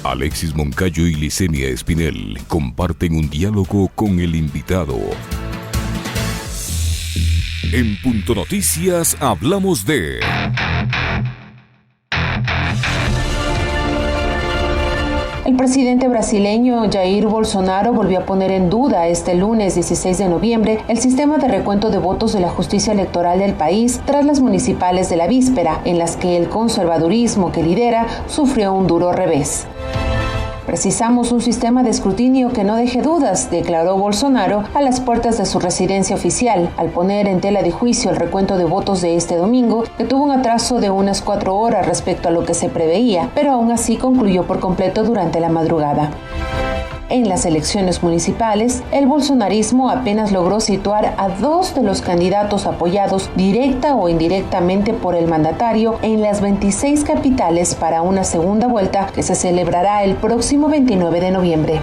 Alexis Moncayo y Licenia Espinel comparten un diálogo con el invitado. En Punto Noticias hablamos de... El presidente brasileño Jair Bolsonaro volvió a poner en duda este lunes 16 de noviembre el sistema de recuento de votos de la justicia electoral del país tras las municipales de la víspera, en las que el conservadurismo que lidera sufrió un duro revés. Precisamos un sistema de escrutinio que no deje dudas, declaró Bolsonaro a las puertas de su residencia oficial, al poner en tela de juicio el recuento de votos de este domingo, que tuvo un atraso de unas 4 horas respecto a lo que se preveía, pero aún así concluyó por completo durante la madrugada. En las elecciones municipales, el bolsonarismo apenas logró situar a 2 de los candidatos apoyados directa o indirectamente por el mandatario en las 26 capitales para una segunda vuelta que se celebrará el próximo 29 de noviembre.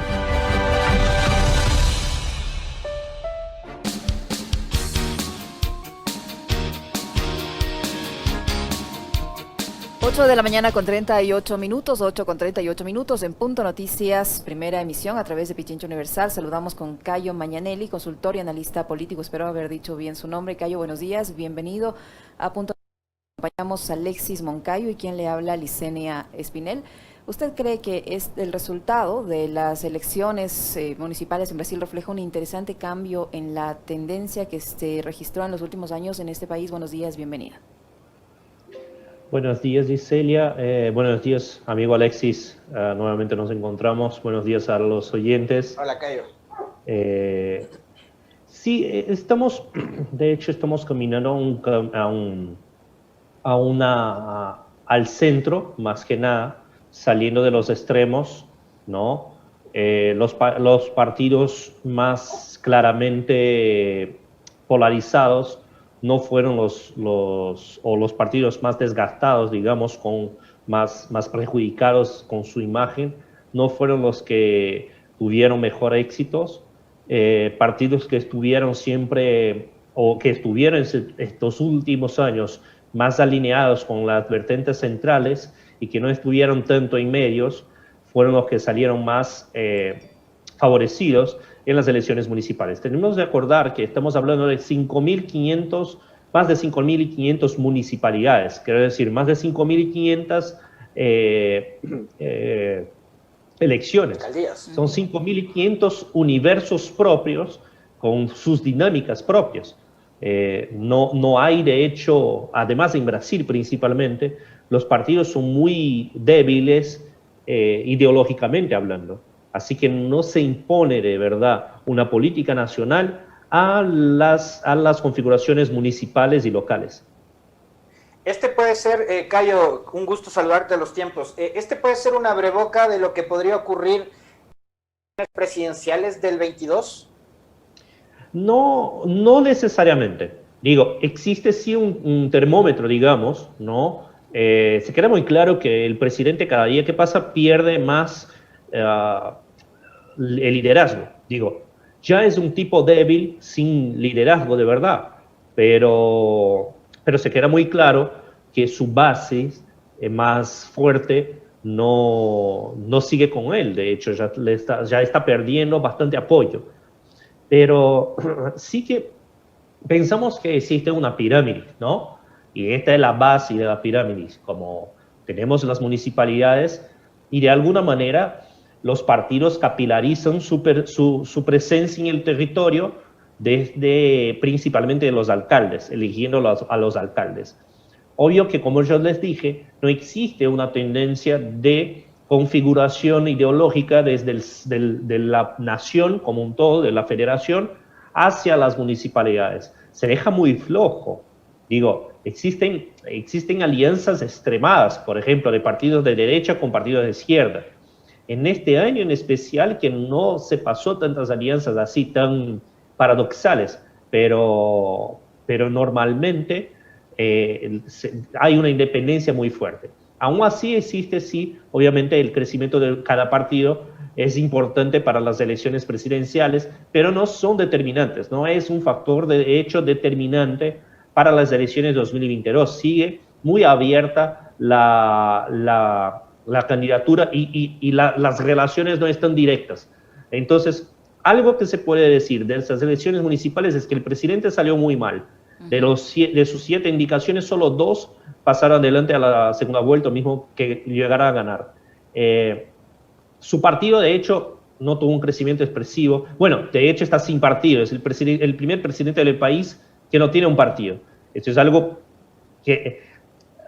De la mañana con 38 minutos, 8 con 38 minutos en Punto Noticias, primera emisión a través de Pichincha Universal. Saludamos con Cayo Mañanelli, consultor y analista político. Espero haber dicho bien su nombre. Cayo, buenos días, bienvenido a Punto Noticias. Acompañamos a Alexis Moncayo y quien le habla, Licenia Espinel. ¿Usted cree que el resultado de las elecciones municipales en Brasil refleja un interesante cambio en la tendencia que se registró en los últimos años en este país? Buenos días, bienvenida. Buenos días, Giselia. Buenos días, amigo Alexis. Nuevamente nos encontramos. Buenos días a los oyentes. Hola, Cayo. Sí, estamos caminando al centro, más que nada, saliendo de los extremos, ¿no? Los partidos más claramente polarizados no fueron los partidos más desgastados, digamos, más perjudicados con su imagen, no fueron los que tuvieron mejor éxitos. Partidos que estuvieron siempre, o que estuvieron estos últimos años más alineados con las vertientes centrales y que no estuvieron tanto en medios, fueron los que salieron más favorecidos en las elecciones municipales. Tenemos que recordar que estamos hablando de más de 5.500 municipalidades, quiero decir, más de 5.500 elecciones. Son 5.500 universos propios con sus dinámicas propias. No hay, de hecho, además en Brasil principalmente, los partidos son muy débiles ideológicamente hablando. Así que no se impone de verdad una política nacional a las configuraciones municipales y locales. Este puede ser, Cayo, un gusto saludarte a los tiempos. Este puede ser una breboca de lo que podría ocurrir en las presidenciales del 22. No necesariamente. Digo, existe sí un termómetro, digamos, ¿no? Se queda muy claro que el presidente cada día que pasa pierde más el liderazgo. Digo, ya es un tipo débil sin liderazgo de verdad, pero se queda muy claro que su base más fuerte no sigue con él. De hecho, ya está perdiendo bastante apoyo. Pero sí que pensamos que existe una pirámide, ¿no? Y esta es la base de la pirámide, como tenemos las municipalidades y de alguna manera los partidos capilarizan su presencia en el territorio desde principalmente de los alcaldes, eligiendo a los alcaldes. Obvio que, como yo les dije, no existe una tendencia de configuración ideológica desde de la nación como un todo, de la federación, hacia las municipalidades. Se deja muy flojo. Digo, existen alianzas extremadas, por ejemplo, de partidos de derecha con partidos de izquierda. En este año en especial, que no se pasó tantas alianzas así tan paradoxales, pero normalmente hay una independencia muy fuerte. Aún así existe, sí, obviamente el crecimiento de cada partido es importante para las elecciones presidenciales, pero no son determinantes, no es un factor de hecho determinante para las elecciones 2022. Sigue muy abierta la la candidatura y las relaciones no están directas. Entonces, algo que se puede decir de estas elecciones municipales es que el presidente salió muy mal. De sus 7 indicaciones, solo 2 pasaron adelante a la segunda vuelta, mismo que llegara a ganar. Su partido, de hecho, no tuvo un crecimiento expresivo. Bueno, de hecho está sin partido. Es el primer presidente del país que no tiene un partido. Esto es algo que...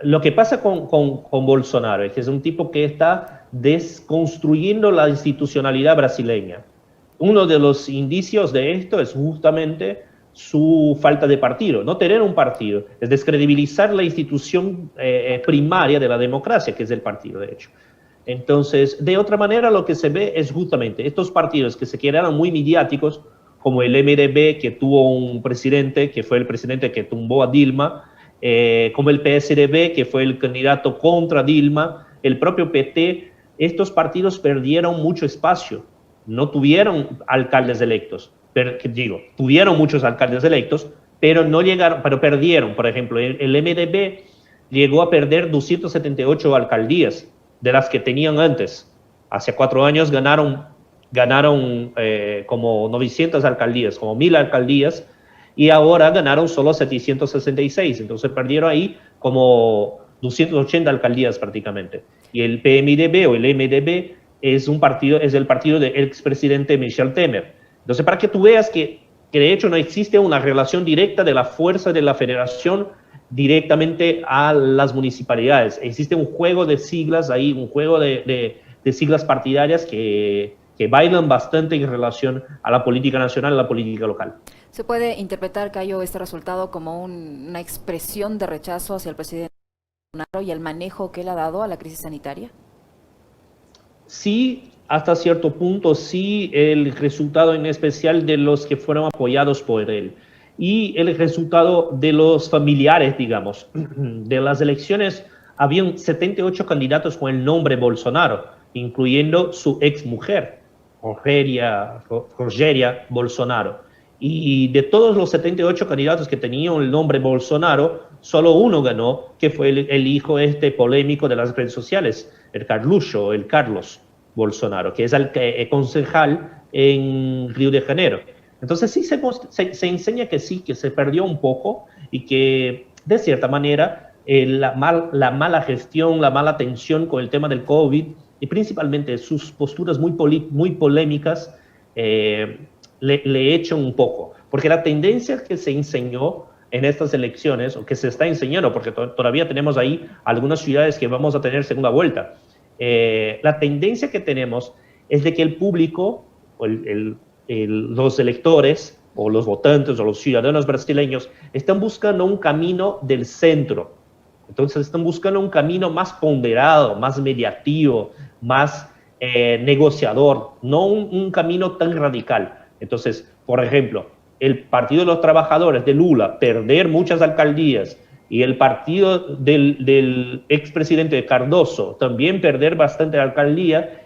Lo que pasa con Bolsonaro es que es un tipo que está desconstruyendo la institucionalidad brasileña. Uno de los indicios de esto es justamente su falta de partido. No tener un partido es descredibilizar la institución primaria de la democracia, que es el partido, de hecho. Entonces, de otra manera, lo que se ve es justamente estos partidos que se quedaron muy mediáticos, como el MDB, que tuvo un presidente, que fue el presidente que tumbó a Dilma, como el PSDB, que fue el candidato contra Dilma, el propio PT. Estos partidos perdieron mucho espacio, no tuvieron alcaldes electos, tuvieron muchos alcaldes electos, pero no llegaron, pero perdieron. Por ejemplo, el MDB llegó a perder 278 alcaldías de las que tenían antes. Hace 4 años ganaron como 900 alcaldías, como 1000 alcaldías, y ahora ganaron solo 766, entonces perdieron ahí como 280 alcaldías prácticamente. Y el PMDB o el MDB es el partido del expresidente Michel Temer. Entonces, para que tú veas que de hecho no existe una relación directa de la fuerza de la federación directamente a las municipalidades. Existe un juego de siglas ahí, un juego de siglas partidarias que bailan bastante en relación a la política nacional, a la política local. ¿Se puede interpretar, Cayo, este resultado como una expresión de rechazo hacia el presidente Bolsonaro y el manejo que él ha dado a la crisis sanitaria? Sí, hasta cierto punto, sí, el resultado en especial de los que fueron apoyados por él y el resultado de los familiares, digamos. De las elecciones, habían 78 candidatos con el nombre Bolsonaro, incluyendo su exmujer, Rogeria Bolsonaro. Y de todos los 78 candidatos que tenían el nombre Bolsonaro, solo uno ganó, que fue el hijo polémico de las redes sociales, el Carlos Bolsonaro, que es el concejal en Río de Janeiro. Entonces sí se enseña que sí, que se perdió un poco y que de cierta manera la mala gestión, la mala atención con el tema del COVID y principalmente sus posturas muy polémicas le echan un poco. Porque la tendencia que se enseñó en estas elecciones, o que se está enseñando, porque todavía tenemos ahí algunas ciudades que vamos a tener segunda vuelta, la tendencia que tenemos es de que el público, o los electores, o los votantes, o los ciudadanos brasileños, están buscando un camino del centro. Entonces están buscando un camino más ponderado, más mediativo, más negociador, no un camino tan radical. Entonces, por ejemplo, el Partido de los Trabajadores de Lula perder muchas alcaldías y el partido del expresidente Cardoso también perder bastante alcaldía,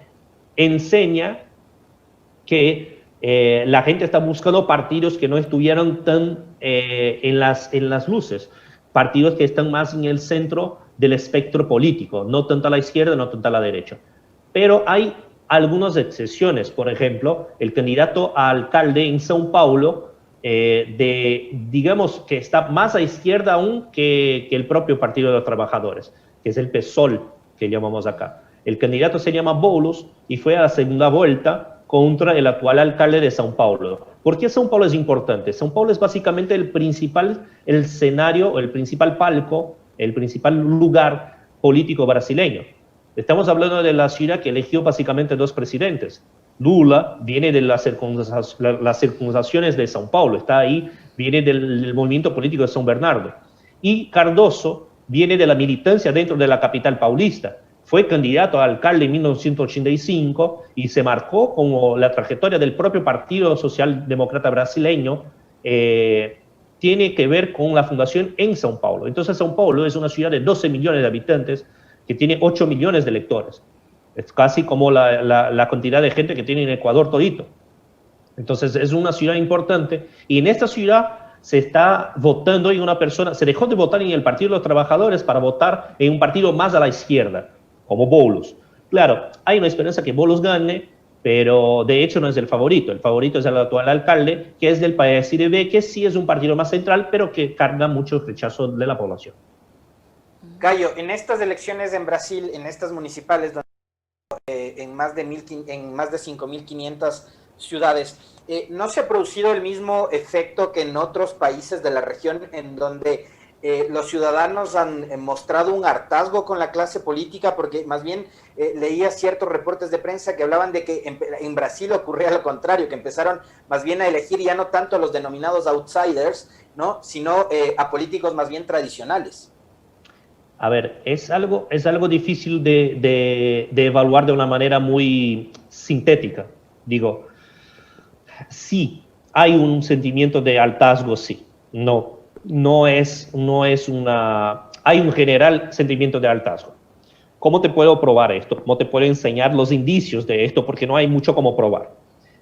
enseña que la gente está buscando partidos que no estuvieran tan en las luces, partidos que están más en el centro del espectro político, no tanto a la izquierda, no tanto a la derecha. Pero hay algunas excepciones. Por ejemplo, el candidato a alcalde en São Paulo, digamos que está más a izquierda aún que el propio Partido de los Trabajadores, que es el PSOL, que llamamos acá. El candidato se llama Boulos y fue a la segunda vuelta contra el actual alcalde de São Paulo. ¿Por qué São Paulo es importante? São Paulo es básicamente el escenario, el principal palco, el principal lugar político brasileño. Estamos hablando de la ciudad que eligió básicamente 2 presidentes. Lula viene de las circunstancias de São Paulo, está ahí, viene del movimiento político de São Bernardo. Y Cardoso viene de la militancia dentro de la capital paulista. Fue candidato a alcalde en 1985 y se marcó como la trayectoria del propio Partido Socialdemócrata Brasileño tiene que ver con la fundación en São Paulo. Entonces São Paulo es una ciudad de 12 millones de habitantes que tiene 8 millones de electores. Es casi como la cantidad de gente que tiene en Ecuador todito. Entonces es una ciudad importante y en esta ciudad se está votando en una persona, se dejó de votar en el Partido de los Trabajadores para votar en un partido más a la izquierda. como Boulos. Claro, hay una esperanza que Boulos gane, pero de hecho no es el favorito. El favorito es el actual alcalde, que es del PSDB, que sí es un partido más central, pero que carga mucho rechazo de la población. Cayo, en estas elecciones en Brasil, en estas municipales, en más de 5.500 ciudades, ¿no se ha producido el mismo efecto que en otros países de la región en donde los ciudadanos han mostrado un hartazgo con la clase política? Porque más bien leía ciertos reportes de prensa que hablaban de que en Brasil ocurría lo contrario, que empezaron más bien a elegir ya no tanto a los denominados outsiders, ¿no?, sino a políticos más bien tradicionales. A ver, es algo difícil de evaluar de una manera muy sintética. Digo, sí, hay un sentimiento de hartazgo, sí. No es hay un general sentimiento de hartazgo. ¿Cómo te puedo probar esto? ¿Cómo te puedo enseñar los indicios de esto? Porque no hay mucho como probar.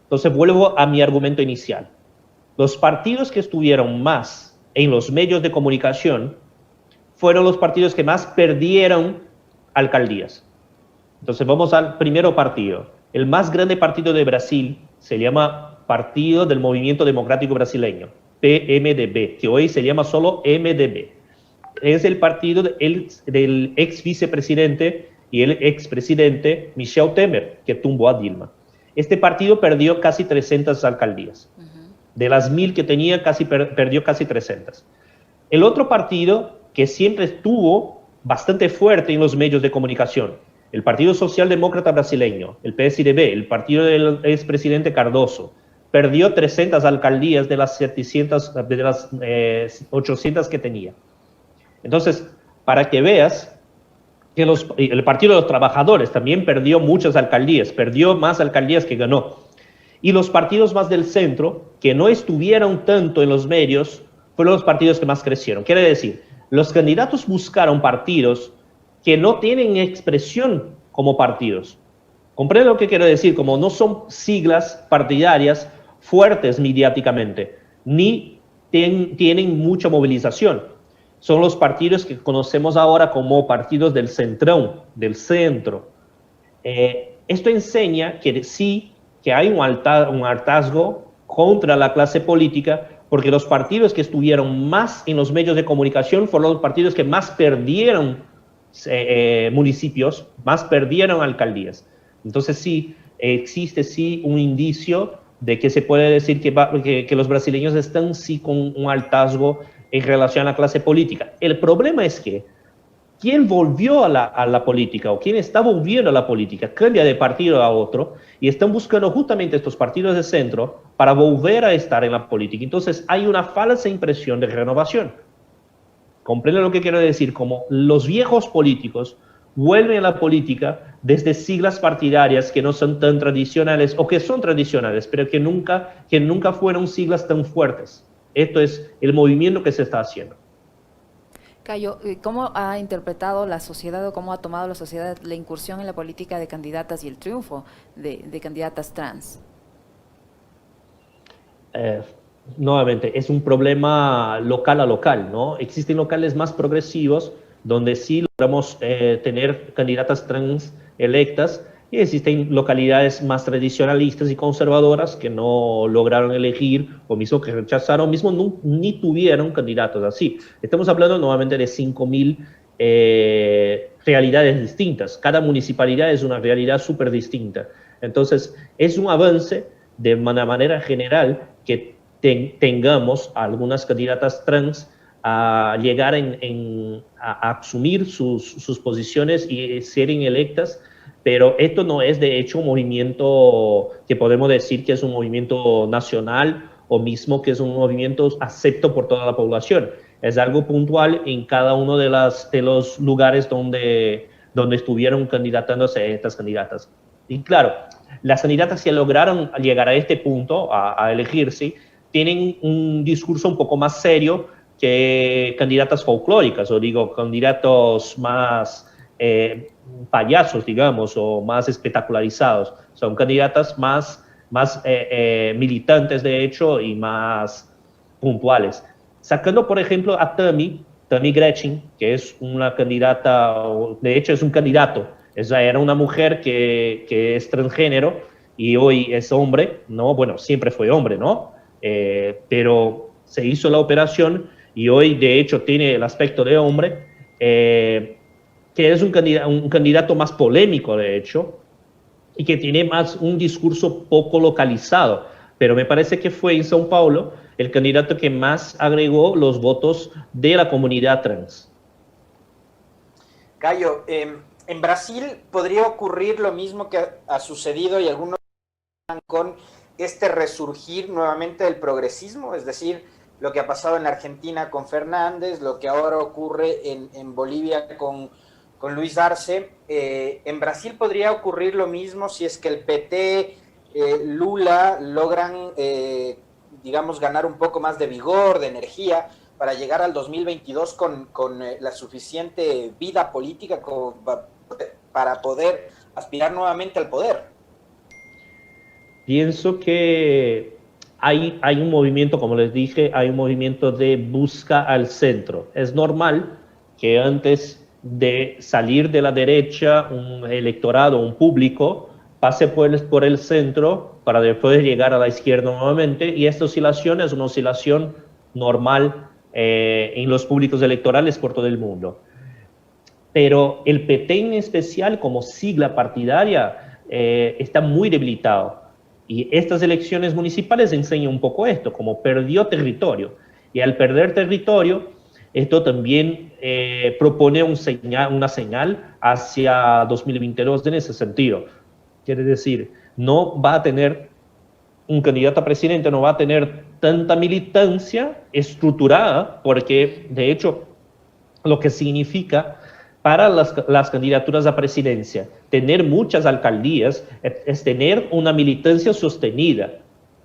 Entonces vuelvo a mi argumento inicial. Los partidos que estuvieron más en los medios de comunicación fueron los partidos que más perdieron alcaldías. Entonces vamos al primero partido. El más grande partido de Brasil se llama Partido del Movimiento Democrático Brasileño, PMDB, que hoy se llama solo MDB. Es el partido del ex vicepresidente y el expresidente Michel Temer, que tumbó a Dilma. Este partido perdió casi 300 alcaldías. De las 1.000 que tenía, perdió casi 300. El otro partido que siempre estuvo bastante fuerte en los medios de comunicación, el Partido Socialdemócrata Brasileño, el PSDB, el partido del expresidente Cardoso, perdió 300 alcaldías de las 800 que tenía. Entonces, para que veas que el Partido de los Trabajadores también perdió muchas alcaldías, perdió más alcaldías que ganó. Y los partidos más del centro, que no estuvieron tanto en los medios, fueron los partidos que más crecieron. Quiere decir, los candidatos buscaron partidos que no tienen expresión como partidos. ¿Comprende lo que quiero decir? Como no son siglas partidarias fuertes mediáticamente, ni tienen mucha movilización. Son los partidos que conocemos ahora como partidos del centrón, del centro. Esto enseña que sí, que hay un hartazgo contra la clase política, porque los partidos que estuvieron más en los medios de comunicación fueron los partidos que más perdieron municipios, más perdieron alcaldías. Entonces sí, existe sí un indicio de que se puede decir que los brasileños están sí con un hartazgo en relación a la clase política. El problema es que quien volvió a la política o quien está volviendo a la política cambia de partido a otro y están buscando justamente estos partidos de centro para volver a estar en la política. Entonces hay una falsa impresión de renovación. ¿Comprende lo que quiero decir? Como los viejos políticos vuelven a la política desde siglas partidarias que no son tan tradicionales o que son tradicionales, pero que nunca fueron siglas tan fuertes. Esto es el movimiento que se está haciendo. Cayo, ¿cómo ha interpretado la sociedad o cómo ha tomado la sociedad la incursión en la política de candidatas y el triunfo de candidatas trans? Nuevamente, es un problema local a local, ¿no? Existen locales más progresivos donde sí logramos tener candidatas trans electas y existen localidades más tradicionalistas y conservadoras que no lograron elegir o mismo que rechazaron, mismo ni tuvieron candidatos así. Estamos hablando nuevamente de 5.000 realidades distintas. Cada municipalidad es una realidad súper distinta. Entonces, es un avance de una manera general que tengamos algunas candidatas trans a llegar a asumir sus posiciones y serem electas, pero esto no es de hecho un movimiento que podemos decir que es un movimiento nacional o mismo que es un movimiento acepto por toda la población. Es algo puntual en cada uno de los lugares donde estuvieron candidatándose estas candidatas. Y claro, las candidatas que lograron llegar a este punto, a elegirse, tienen un discurso un poco más serio que candidatas folclóricas, o digo, candidatos más payasos, digamos, o más espectacularizados. Son candidatas más militantes, de hecho, y más puntuales. Sacando, por ejemplo, a Tammy Gretchen, que es una candidata, de hecho es un candidato Ella era una mujer que es transgénero y hoy es hombre, ¿no? Bueno, siempre fue hombre, ¿no? Pero se hizo la operación y hoy, de hecho, tiene el aspecto de hombre, que es un candidato más polémico, de hecho, y que tiene más un discurso poco localizado. Pero me parece que fue en São Paulo el candidato que más agregó los votos de la comunidad trans. Cayo, en Brasil podría ocurrir lo mismo que ha sucedido y algunos con este resurgir nuevamente del progresismo, es decir, lo que ha pasado en Argentina con Fernández, lo que ahora ocurre en Bolivia con Luis Arce. En Brasil podría ocurrir lo mismo si es que el PT, Lula logran, digamos, ganar un poco más de vigor, de energía, para llegar al 2022 con la suficiente vida política para poder aspirar nuevamente al poder. Pienso que hay un movimiento, como les dije, hay un movimiento de busca al centro. Es normal que antes de salir de la derecha, un electorado, un público, pase por el centro para después llegar a la izquierda nuevamente, y esta oscilación es una oscilación normal en los públicos electorales por todo el mundo. Pero el PT en especial, como sigla partidaria, está muy debilitado. Y estas elecciones municipales enseñan un poco esto, como perdió territorio. Y al perder territorio, esto también propone una señal hacia 2022 en ese sentido. Quiere decir, no va a tener un candidato a presidente, no va a tener tanta militancia estructurada, porque de hecho lo que significa para las candidaturas a presidencia tener muchas alcaldías es tener una militancia sostenida,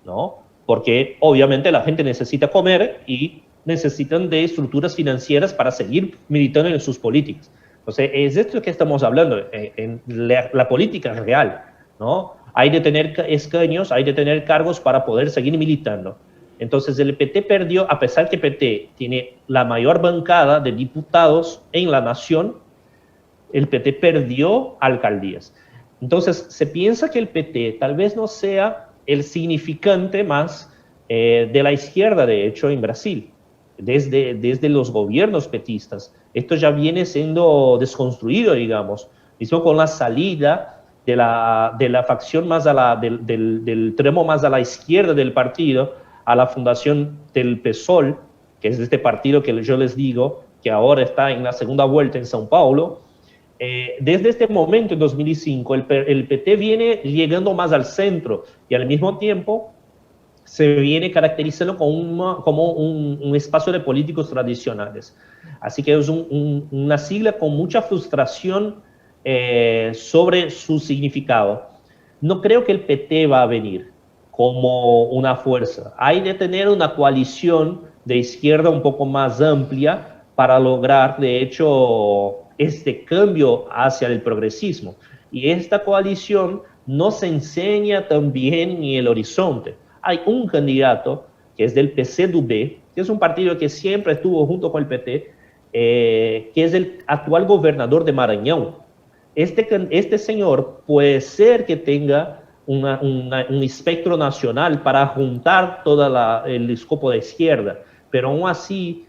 ¿no? Porque obviamente la gente necesita comer y necesitan de estructuras financieras para seguir militando en sus políticas. Entonces, es de esto que estamos hablando en la política real, ¿no? Hay de tener escaños, hay de tener cargos para poder seguir militando. Entonces, el PT perdió, a pesar que el PT tiene la mayor bancada de diputados en la nación, el PT perdió alcaldías. Entonces, se piensa que el PT tal vez no sea el significante más de la izquierda, de hecho, en Brasil, desde los gobiernos petistas. Esto ya viene siendo desconstruido, digamos, mismo con la salida de la facción más del tramo más a la izquierda del partido, a la fundación del PSOL, que es este partido que yo les digo, que ahora está en la segunda vuelta en São Paulo. Desde este momento, en 2005, el PT viene llegando más al centro y al mismo tiempo se viene caracterizando como un espacio de políticos tradicionales. Así que es una sigla con mucha frustración sobre su significado. No creo que el PT va a venir como una fuerza. Hay de tener una coalición de izquierda un poco más amplia para lograr, de hecho, este cambio hacia el progresismo. Y esta coalición no se enseña también en el horizonte. Hay un candidato que es del PCdoB, que es un partido que siempre estuvo junto con el PT, que es el actual gobernador de Maranhão. Este señor puede ser que tenga un espectro nacional para juntar todo el escopo de izquierda, pero aún así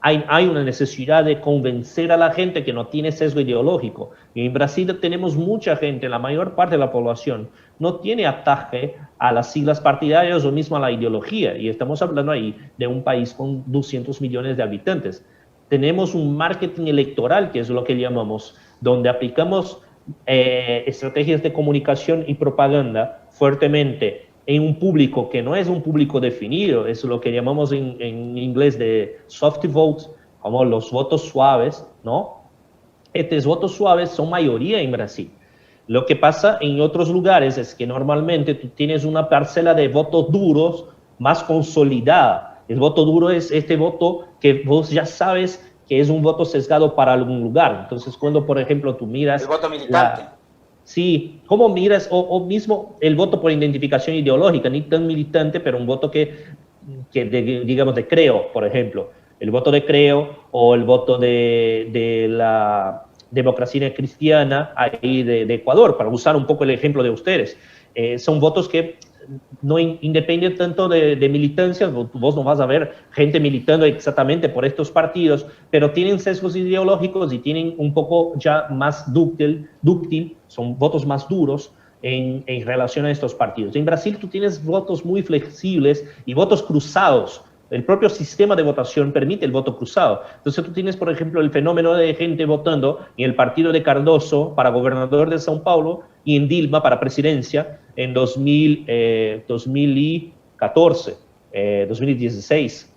hay una necesidad de convencer a la gente que no tiene sesgo ideológico. Y en Brasil tenemos mucha gente, la mayor parte de la población, no tiene ataque a las siglas partidarias o mismo a la ideología. Y estamos hablando ahí de un país con 200 millones de habitantes. Tenemos un marketing electoral, que es lo que llamamos, donde aplicamos estrategias de comunicación y propaganda fuertemente en un público que no es un público definido, es lo que llamamos en inglés de soft votes, como los votos suaves, ¿no? Estos votos suaves son mayoría en Brasil. Lo que pasa en otros lugares es que normalmente tú tienes una parcela de votos duros más consolidada. El voto duro es este voto que vos ya sabes que es un voto sesgado para algún lugar. Entonces, cuando, por ejemplo, tú miras... El voto militante. Sí, ¿cómo miras? O mismo el voto por identificación ideológica, ni tan militante, pero un voto digamos, de Creo, por ejemplo. El voto de Creo o el voto de democracia cristiana ahí de Ecuador, para usar un poco el ejemplo de ustedes. Son votos que no independen tanto de militancias, vos no vas a ver gente militando exactamente por estos partidos, pero tienen sesgos ideológicos y tienen un poco ya más dúctil, son votos más duros en relación a estos partidos. En Brasil tú tienes votos muy flexibles y votos cruzados. El propio sistema de votación permite el voto cruzado. Entonces tú tienes, por ejemplo, el fenómeno de gente votando en el partido de Cardoso para gobernador de São Paulo y en Dilma para presidencia en 2014, 2016.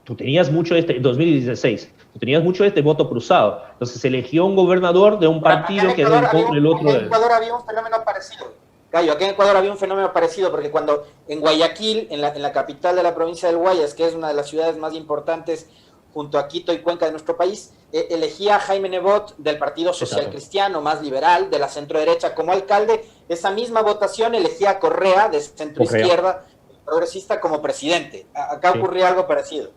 Tú tenías mucho 2016. Tú tenías mucho voto cruzado. Entonces se eligió un gobernador de un partido que era el otro. En Ecuador había un fenómeno parecido. Gallo, aquí en Ecuador había un fenómeno parecido, porque cuando en Guayaquil, en la capital de la provincia del Guayas, que es una de las ciudades más importantes junto a Quito y Cuenca de nuestro país, elegía a Jaime Nebot del Partido Social Cristiano, más liberal, de la centro-derecha como alcalde. Esa misma votación elegía a Correa, de centro-izquierda, progresista, como presidente. Acá ocurría algo parecido.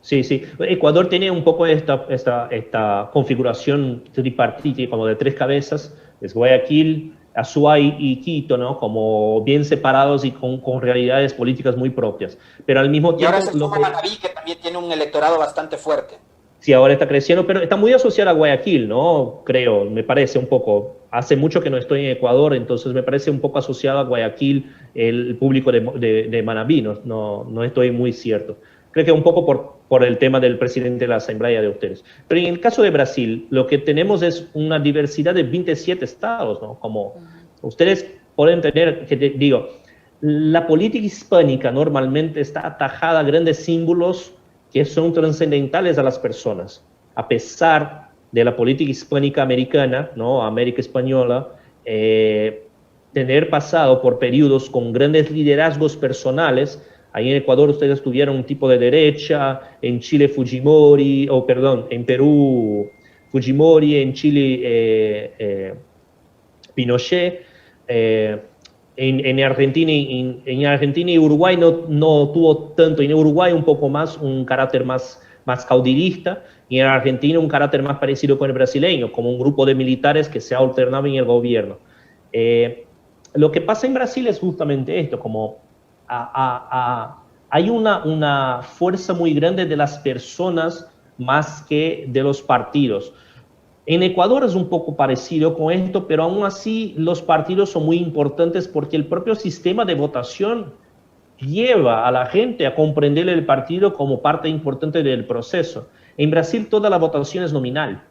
Sí, sí. Ecuador tiene un poco esta configuración tripartita, como de tres cabezas. Es Guayaquil, Azuay y Quito, ¿no? Como bien separados y con realidades políticas muy propias. Pero al mismo tiempo... Y ahora se suma Manabí, que también tiene un electorado bastante fuerte. Sí, ahora está creciendo, pero está muy asociada a Guayaquil, ¿no? Creo, me parece un poco. Hace mucho que no estoy en Ecuador, entonces me parece un poco asociado a Guayaquil el público de Manabí, no estoy muy cierto. Creo que un poco por el tema del presidente de la Asamblea de ustedes. Pero en el caso de Brasil, lo que tenemos es una diversidad de 27 estados, ¿no? Como ustedes pueden tener, digo, la política hispánica normalmente está atajada a grandes símbolos que son trascendentales a las personas, a pesar de la política hispánica americana, ¿no? América española, tener pasado por periodos con grandes liderazgos personales. Ahí en Ecuador ustedes tuvieron un tipo de derecha, en Chile Fujimori, en Perú Fujimori, en Chile Pinochet, en Argentina y Uruguay no tuvo tanto, en Uruguay un poco más, un carácter más caudillista, y en Argentina un carácter más parecido con el brasileño, como un grupo de militares que se alternaban en el gobierno. Lo que pasa en Brasil es justamente esto, como hay una fuerza muy grande de las personas más que de los partidos. En Ecuador es un poco parecido con esto, pero aún así los partidos son muy importantes porque el propio sistema de votación lleva a la gente a comprender el partido como parte importante del proceso. En Brasil toda la votación es nominal.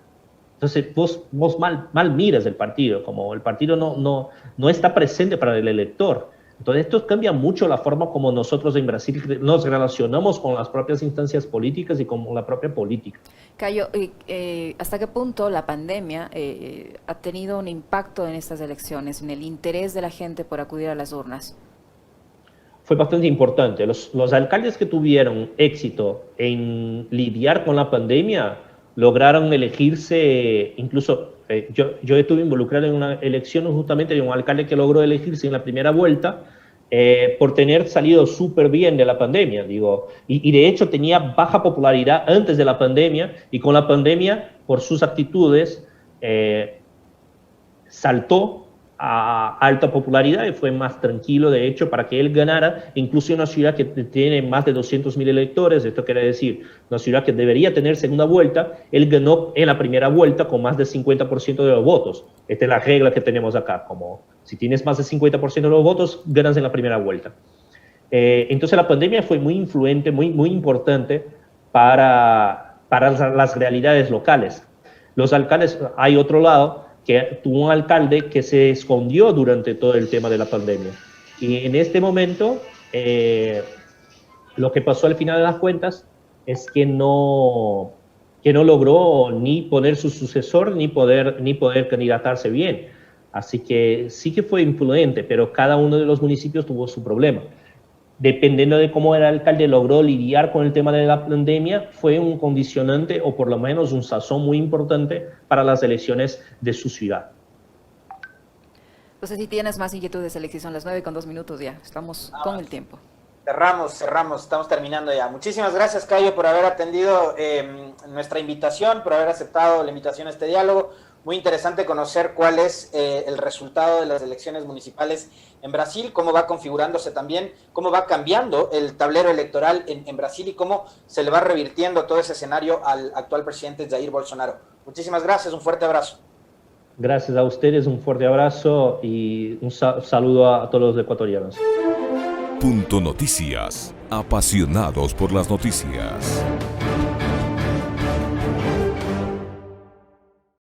Entonces vos mal miras el partido, como el partido no está presente para el elector. Entonces esto cambia mucho la forma como nosotros en Brasil nos relacionamos con las propias instancias políticas y con la propia política. Cayo, ¿hasta qué punto la pandemia ha tenido un impacto en estas elecciones, en el interés de la gente por acudir a las urnas? Fue bastante importante. Los alcaldes que tuvieron éxito en lidiar con la pandemia lograron elegirse, incluso yo estuve involucrado en una elección justamente de un alcalde que logró elegirse en la primera vuelta por tener salido súper bien de la pandemia, digo, y de hecho tenía baja popularidad antes de la pandemia, y con la pandemia, por sus actitudes, saltó a alta popularidad y fue más tranquilo, de hecho, para que él ganara, incluso en una ciudad que tiene más de 200.000 electores. Esto quiere decir, una ciudad que debería tener segunda vuelta, él ganó en la primera vuelta con más del 50% de los votos. Esta es la regla que tenemos acá, como si tienes más del 50% de los votos, ganas en la primera vuelta. Entonces la pandemia fue muy influente, muy importante para las realidades locales. Los alcaldes, hay otro lado, que tuvo un alcalde que se escondió durante todo el tema de la pandemia. Y en este momento, lo que pasó al final de las cuentas es que no logró ni poner su sucesor, ni poder candidatarse bien. Así que sí que fue influyente, pero cada uno de los municipios tuvo su problema. Dependiendo de cómo el alcalde logró lidiar con el tema de la pandemia, fue un condicionante o por lo menos un sazón muy importante para las elecciones de su ciudad. Entonces, si tienes más inquietudes, Alexis, son las 9:02 ya. Estamos con el tiempo. Cerramos, estamos terminando ya. Muchísimas gracias, Cayo, por haber atendido nuestra invitación, por haber aceptado la invitación a este diálogo. Muy interesante conocer cuál es el resultado de las elecciones municipales en Brasil, cómo va configurándose también, cómo va cambiando el tablero electoral en Brasil y cómo se le va revirtiendo todo ese escenario al actual presidente Jair Bolsonaro. Muchísimas gracias, un fuerte abrazo. Gracias a ustedes, un fuerte abrazo y un saludo a todos los ecuatorianos. Punto Noticias, apasionados por las noticias.